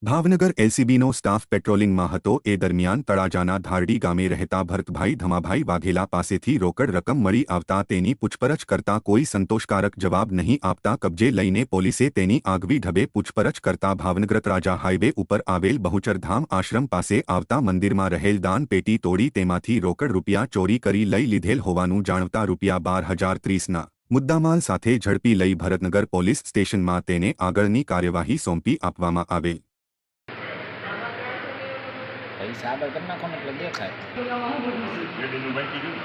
Bhavnagar એલસીબીનો staff પેટ્રોલિંગમાં હતો એ દરમિયાન તળાજાના ધારડી ગામે રહેતા ભરતભાઈ ધમાભાઈ વાઘેલા પાસેથી રોકડ રકમ મળી આવતા તેની પૂછપરછ કરતા કોઈ સંતોષકારક જવાબ નહીં આપતા કબજે લઈને પોલીસે તેની આગવી ઢબે પૂછપરછ કરતા ભાવનગર તળાજા હાઈવે ઉપર આવેલ બહુચરધામ આશ્રમ પાસે આવતા મંદિરમાં રહેલ દાન પેટી તોડી તેમાંથી રોકડ રૂપિયા ચોરી કરી લઈ લીધેલ હોવાનું જાણતા ₹12,030ના મુદ્દામાલ સાથે ઝડપી લઈ ભરતનગર પોલીસ સ્ટેશનમાં તેને આગળની કાર્યવાહી સોંપી આપવામાં આવેલ। પૈસા આગળ કરી નાખો ને એટલે દેખાય। બેટીનું બાકી ગયું?